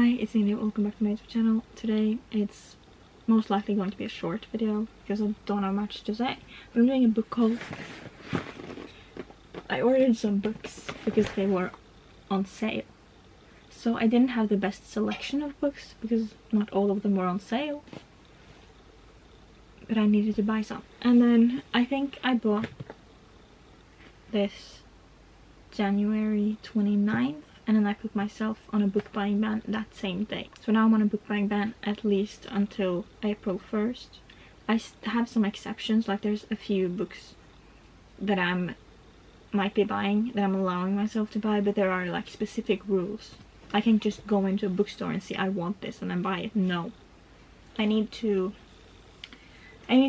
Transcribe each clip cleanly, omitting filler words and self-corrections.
Hi, it's Ingrid. Welcome back to my YouTube channel. Today it's most likely going to be a short video because I don't have much to say. But I'm doing a book haul. I ordered some books because they were on sale. So I didn't have the best selection of books because not all of them were on sale. But I needed to buy some. And then I think I bought this January 29th. And then I put myself on a book buying ban that same day. So now I'm on a book buying ban at least until April 1st. I have some exceptions, like there's a few books that I might be buying, that I'm allowing myself to buy, but there are like specific rules. I can't just go into a bookstore and say I want this and then buy it. No. I need to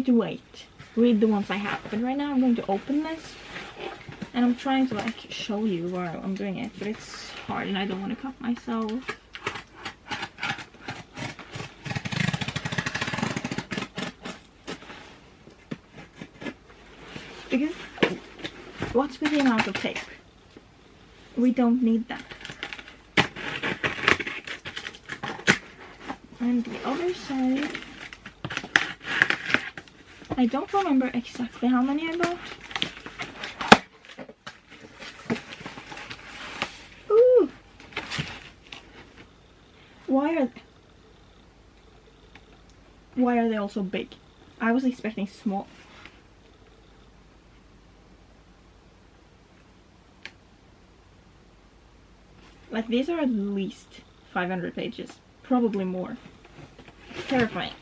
wait. Read the ones I have. But right now I'm going to open this. And I'm trying to like show you while I'm doing it, but it's hard and I don't want to cut myself. Because what's with the amount of tape? We don't need that. And the other side, I don't remember exactly how many I bought. Why are they all so big? I was expecting small. Like these are at least 500 pages, probably more. It's terrifying.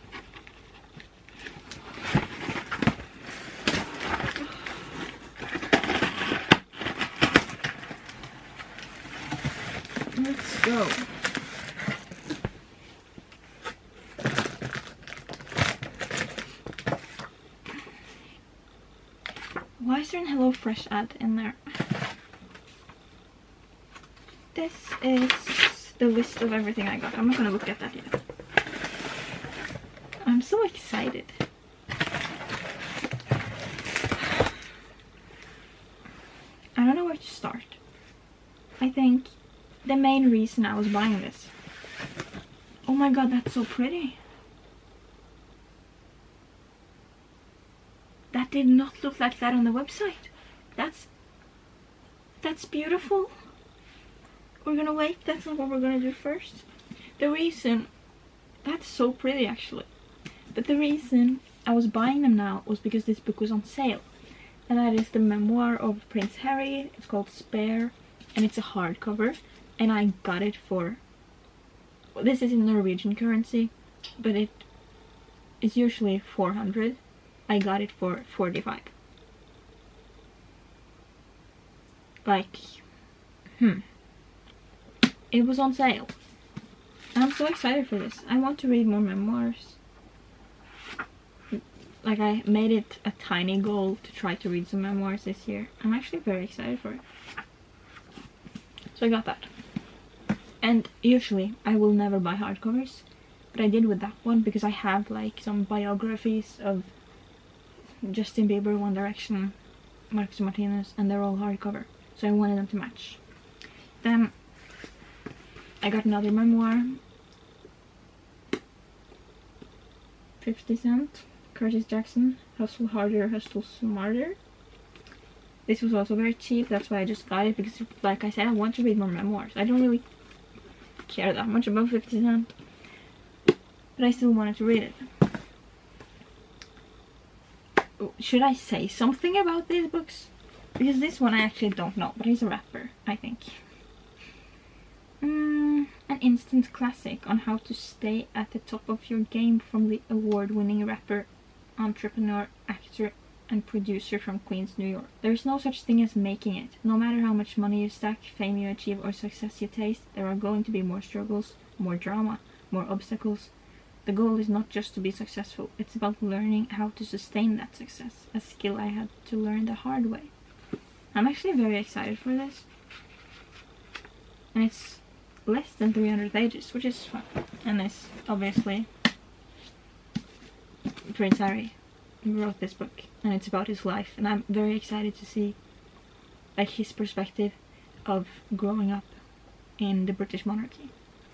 Let's go. Why is there an HelloFresh ad in there? This is the list of everything I got. I'm not gonna look at that yet. I'm so excited. I don't know where to start. I think the main reason I was buying this. Oh my god, that's so pretty. That did not look like that on the website. That's beautiful. We're gonna wait. That's not what we're gonna do first. The reason, that's so pretty actually. But the reason I was buying them now was because this book was on sale. And that is the memoir of Prince Harry. It's called Spare. And it's a hardcover. And I got it for, this is in Norwegian currency, but it is usually 400. I got it for 45. Like, it was on sale. And I'm so excited for this. I want to read more memoirs. Like, I made it a tiny goal to try to read some memoirs this year. I'm actually very excited for it. So I got that. And usually I will never buy hardcovers. But I did with that one because I have like some biographies of Justin Bieber, One Direction, Marcus Martinez, and they're all hardcover, so I wanted them to match. Then I got another memoir, 50 cents, Curtis Jackson, Hustle Harder, Hustle Smarter. This was also very cheap, that's why I just got it, because like I said, I want to read more memoirs. I don't really care that much about 50 cents, but I still wanted to read it. Should I say something about these books? Because this one I actually don't know, but he's a rapper, I think. An instant classic on how to stay at the top of your game from the award-winning rapper, entrepreneur, actor, and producer from Queens, New York. There is no such thing as making it. No matter how much money you stack, fame you achieve, or success you taste, there are going to be more struggles, more drama, more obstacles. The goal is not just to be successful, it's about learning how to sustain that success, a skill I had to learn the hard way. I'm actually very excited for this. And it's less than 300 pages, which is fun. And it's obviously Prince Harry who wrote this book, and it's about his life, and I'm very excited to see like his perspective of growing up in the British monarchy.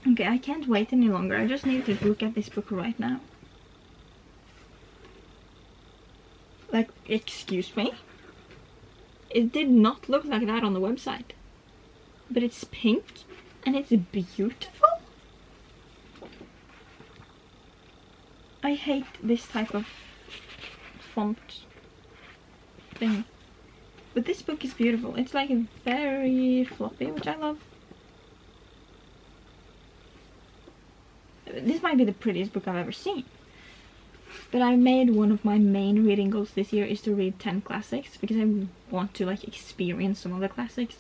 Okay, I can't wait any longer. I just need to look at this book right now. Like, excuse me? It did not look like that on the website. But it's pink and it's beautiful. I hate this type of font thing. But this book is beautiful. It's like a very floppy, which I love. This might be the prettiest book I've ever seen. But I made one of my main reading goals this year is to read 10 classics, because I want to like experience some of the classics.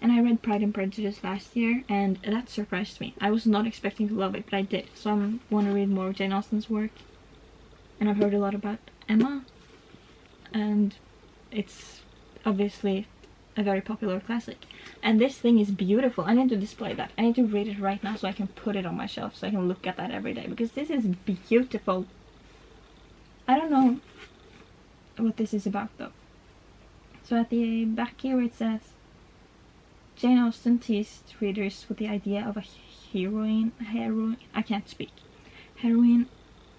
And I read Pride and Prejudice last year, and that surprised me. I was not expecting to love it, but I did. So I want to read more of Jane Austen's work. And I've heard a lot about Emma, and it's obviously a very popular classic. And this thing is beautiful. I need to display that. I need to read it right now so I can put it on my shelf, so I can look at that every day, because this is beautiful. I don't know what this is about though. So at the back here it says, Jane Austen teased readers with the idea of a heroine, I can't speak, heroine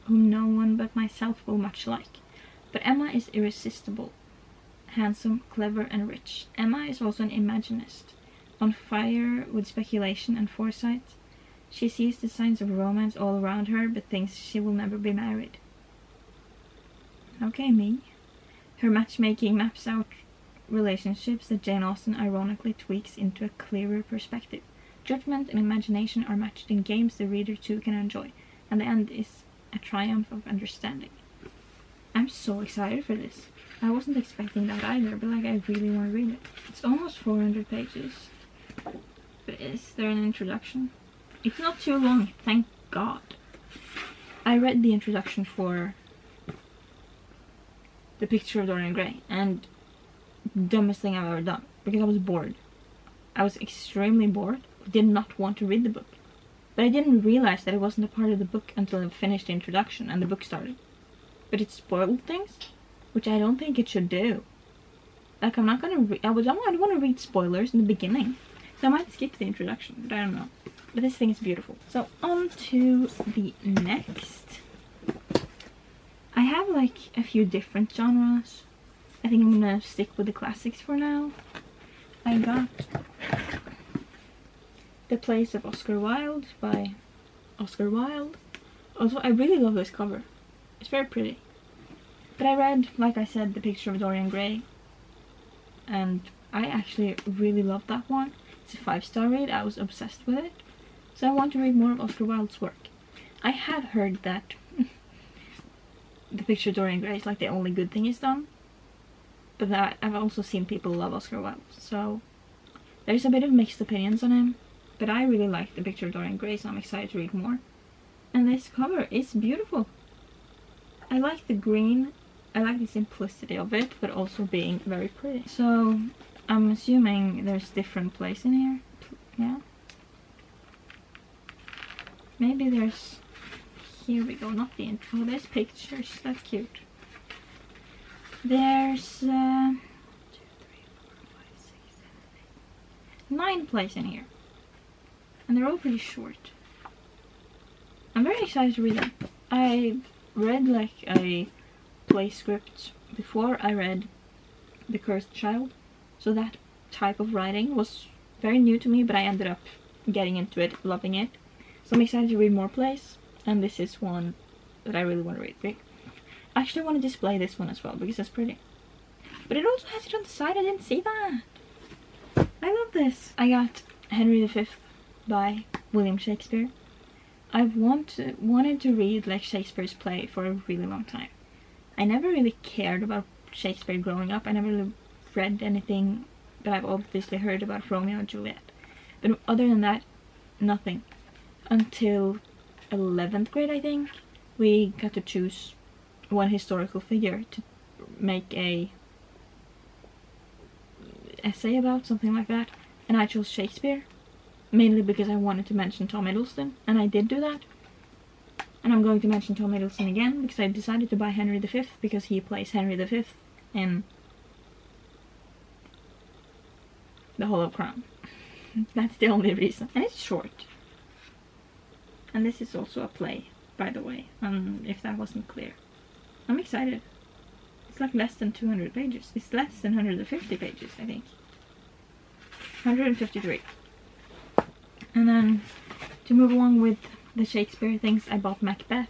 whom no one but myself will much like. But Emma is irresistible, handsome, clever and rich. Emma is also an imaginist, on fire with speculation and foresight. She sees the signs of romance all around her, but thinks she will never be married. Okay, me. Her matchmaking maps out relationships that Jane Austen ironically tweaks into a clearer perspective. Judgment and imagination are matched in games the reader too can enjoy, and the end is a triumph of understanding. I'm so excited for this. I wasn't expecting that either, but like I really want to read it. It's almost 400 pages. But is there an introduction? It's not too long, thank God. I read the introduction for The Picture of Dorian Gray, and dumbest thing I've ever done, because I was bored. I was extremely bored, did not want to read the book. But I didn't realize that it wasn't a part of the book until I finished the introduction and the book started. But it spoiled things, which I don't think it should do. Like, I'm not gonna I don't want to read spoilers in the beginning, so I might skip the introduction, but I don't know. But this thing is beautiful. So on to the next. I have like a few different genres. I think I'm gonna stick with the classics for now. I got The Plays of Oscar Wilde by Oscar Wilde. Also, I really love this cover. It's very pretty. But I read, like I said, The Picture of Dorian Gray, and I actually really loved that one. It's a 5-star read. I was obsessed with it. So I want to read more of Oscar Wilde's work. I have heard that The Picture of Dorian Gray is like the only good thing he's done. But that I've also seen people love Oscar Wilde. So there's a bit of mixed opinions on him. But I really like The Picture of Dorian Gray, so I'm excited to read more. And this cover is beautiful. I like the green. I like the simplicity of it, but also being very pretty. So I'm assuming there's different plays in here. Yeah. Maybe there's... Here we go, not the intro. Oh, there's pictures. That's cute. There's 1, 2, 3, 4, 5, 6, 7, 8, 9 plays in here. And they're all pretty short. I'm very excited to read them. I read like a play script before I read The Cursed Child, so that type of writing was very new to me, but I ended up getting into it, loving it. So I'm excited to read more plays, and this is one that I really want to read. I actually want to display this one as well, because it's pretty. But it also has it on the side, I didn't see that. I love this. I got Henry V by William Shakespeare. I've wanted to read like Shakespeare's play for a really long time. I never really cared about Shakespeare growing up. I never really read anything, but I've obviously heard about Romeo and Juliet. But other than that, nothing. Until 11th grade, I think, we got to choose one historical figure to make a essay about, something like that. And I chose Shakespeare. Mainly because I wanted to mention Tom Hiddleston, and I did do that. And I'm going to mention Tom Hiddleston again, because I decided to buy Henry V, because he plays Henry V in The Hollow Crown. That's the only reason. And it's short. And this is also a play, by the way, if that wasn't clear. I'm excited. It's like less than 200 pages. It's less than 150 pages, I think. 153. And then, to move along with the Shakespeare things, I bought Macbeth.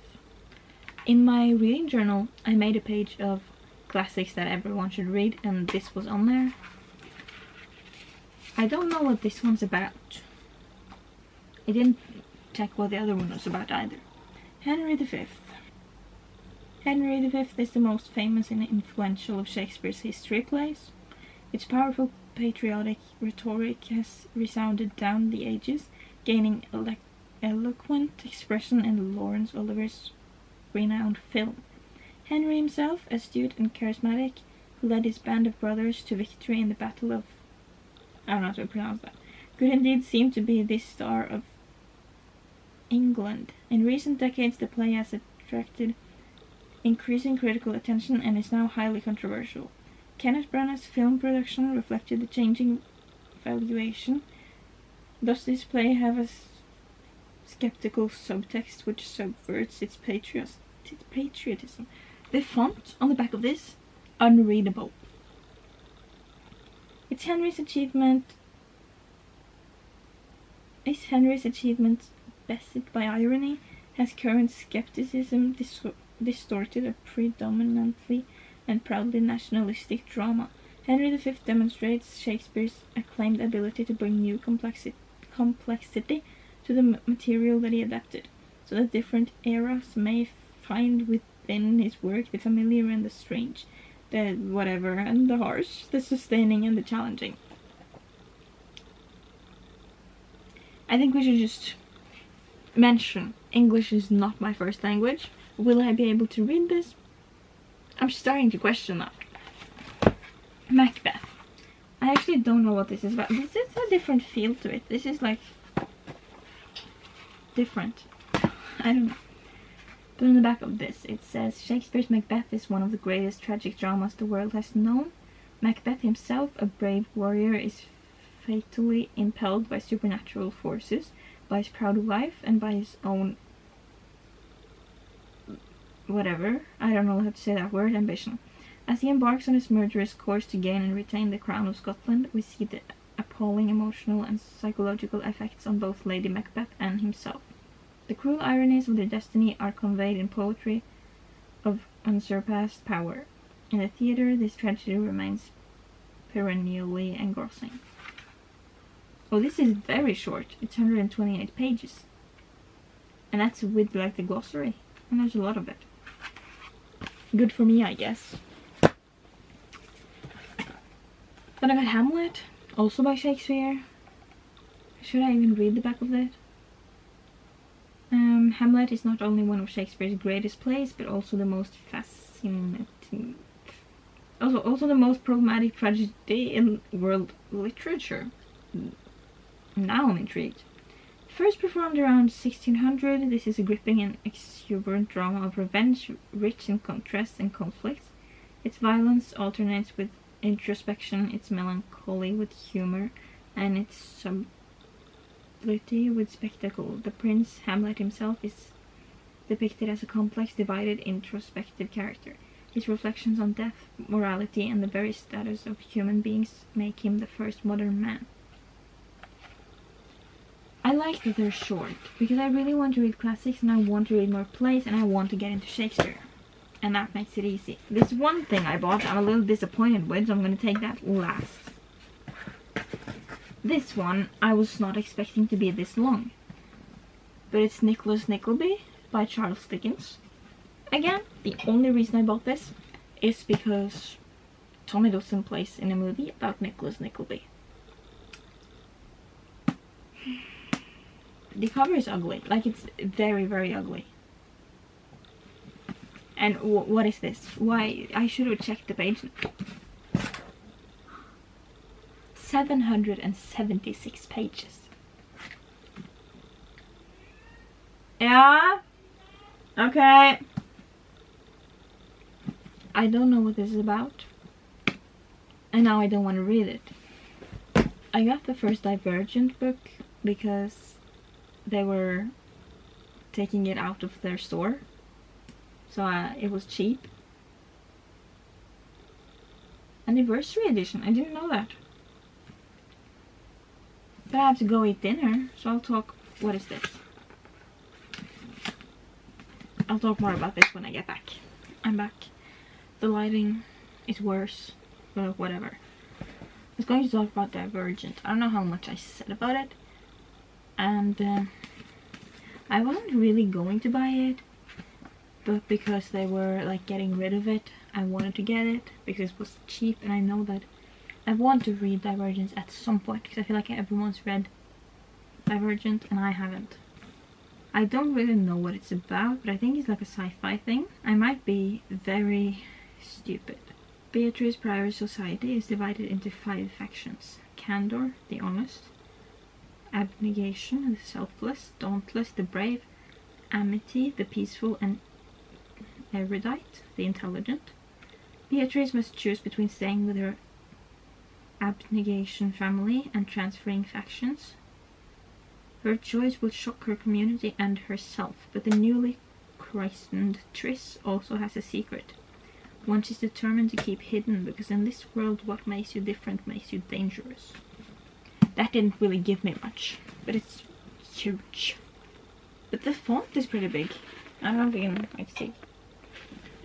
In my reading journal, I made a page of classics that everyone should read, and this was on there. I don't know what this one's about. I didn't check what the other one was about either. Henry V. Henry V is the most famous and influential of Shakespeare's history plays. Its powerful patriotic rhetoric has resounded down the ages, gaining eloquent expression in Laurence Olivier renowned film. Henry himself, astute and charismatic, who led his band of brothers to victory in the Battle of... I don't know how to pronounce that. Could indeed seem to be the star of England. In recent decades, the play has attracted increasing critical attention and is now highly controversial. Kenneth Branagh's film production reflected the changing valuation. Does this play have a skeptical subtext which subverts its patriotism? The font on the back of this, unreadable. Is Henry's achievement bested by irony? Has current skepticism distorted a predominantly and proudly nationalistic drama? Henry V demonstrates Shakespeare's acclaimed ability to bring new complexity to the material that he adapted, so that different eras may find within his work the familiar and the strange, the whatever and the harsh, the sustaining and the challenging. I think we should just mention English is not my first language. Will I be able to read this? I'm starting to question that. Macbeth. I actually don't know what this is about. This is a different feel to it. This is like different. I don't know. But on the back of this it says, Shakespeare's Macbeth is one of the greatest tragic dramas the world has known. Macbeth himself, a brave warrior, is fatally impelled by supernatural forces, by his proud wife, and by his own whatever, I don't know how to say that word, ambition. As he embarks on his murderous course to gain and retain the crown of Scotland, we see the appalling emotional and psychological effects on both Lady Macbeth and himself. The cruel ironies of their destiny are conveyed in poetry of unsurpassed power. In the theatre, this tragedy remains perennially engrossing. Oh, this is very short. It's 128 pages. And that's with like the glossary. And there's a lot of it. Good for me, I guess. Then I got Hamlet, also by Shakespeare. Should I even read the back of it? Hamlet is not only one of Shakespeare's greatest plays, but also the most fascinating... Also the most problematic tragedy in world literature. Now I'm intrigued. First performed around 1600, this is a gripping and exuberant drama of revenge, rich in contrasts and conflicts. Its violence alternates with introspection, its melancholy with humor, and its subtlety with spectacle. The prince, Hamlet himself, is depicted as a complex, divided, introspective character. His reflections on death, morality, and the very status of human beings make him the first modern man. I like that they're short, because I really want to read classics, and I want to read more plays, and I want to get into Shakespeare. And that makes it easy. This one thing I bought, I'm a little disappointed with, so I'm going to take that last. This one, I was not expecting to be this long. But it's Nickelby by Charles Dickens. Again, the only reason I bought this is because Tom Hiddleston plays in a movie about Nickelby. The cover is ugly, like it's very, very ugly. And what is this? Why? I should have checked the page. 776 pages. Yeah? Okay. I don't know what this is about. And now I don't want to read it. I got the first Divergent book because they were taking it out of their store. So it was cheap. Anniversary edition, I didn't know that. But I have to go eat dinner, so I'll talk. What is this? I'll talk more about this when I get back. I'm back. The lighting is worse, but whatever. I was going to talk about Divergent. I don't know how much I said about it. And I wasn't really going to buy it, but because they were like getting rid of it, I wanted to get it because it was cheap, and I know that I want to read Divergence at some point because I feel like everyone's read Divergent and I haven't. I don't really know what it's about, but I think it's like a sci-fi thing. I might be very stupid. Beatrice Priory Society is divided into 5 factions. Candor, the honest. Abnegation, the selfless. Dauntless, the brave. Amity, the peaceful and erudite, the intelligent. Beatrice must choose between staying with her abnegation family and transferring factions. Her choice will shock her community and herself, but the newly christened Triss also has a secret. One she's determined to keep hidden, because in this world what makes you different makes you dangerous. That didn't really give me much, but it's huge. But the font is pretty big. I don't know if you can quite see,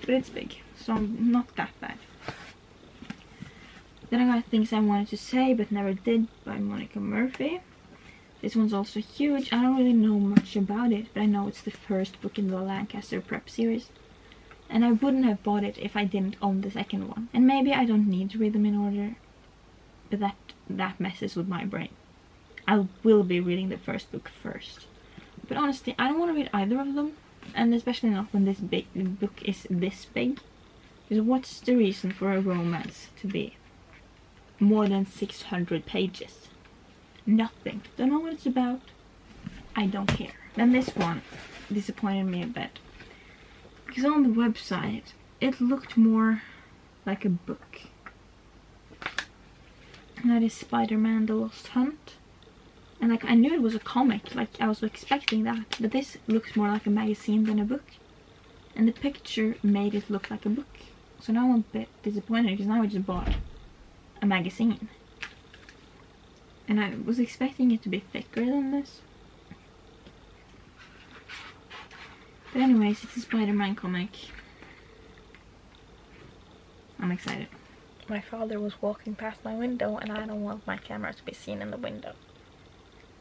but it's big, so not that bad. Then I got Things I Wanted to Say But Never Did by Monica Murphy. This one's also huge. I don't really know much about it, but I know it's the first book in the Lancaster Prep series. And I wouldn't have bought it if I didn't own the second one. And maybe I don't need to read them in order, but that messes with my brain. I will be reading the first book first. But honestly, I don't want to read either of them, and especially not when this book is this big. Because what's the reason for a romance to be more than 600 pages? Nothing. Don't know what it's about. I don't care. Then this one disappointed me a bit. Because on the website, it looked more like a book. And that is Spiderman The Lost Hunt. And like, I knew it was a comic, like I was expecting that. But this looks more like a magazine than a book. And the picture made it look like a book. So now I'm a bit disappointed, because now I just bought a magazine. And I was expecting it to be thicker than this. But anyways, it's a Spider-Man comic. I'm excited. My father was walking past my window, and I don't want my camera to be seen in the window.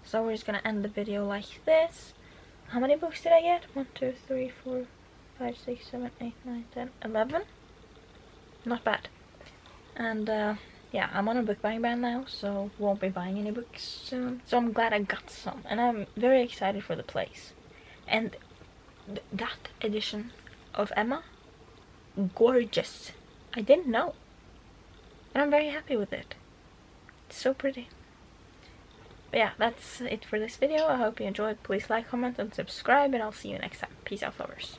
So we're just gonna end the video like this. How many books did I get? 1, 2, 3, 4, 5, 6, 7, 8, 9, 10, 11? Not bad. And yeah, I'm on a book buying ban now, so won't be buying any books soon. So I'm glad I got some, and I'm very excited for the place. And that edition of Emma, gorgeous. I didn't know, and I'm very happy with it. It's so pretty. But yeah, that's it for this video. I hope you enjoyed. Please like, comment, and subscribe, and I'll see you next time. Peace out, lovers.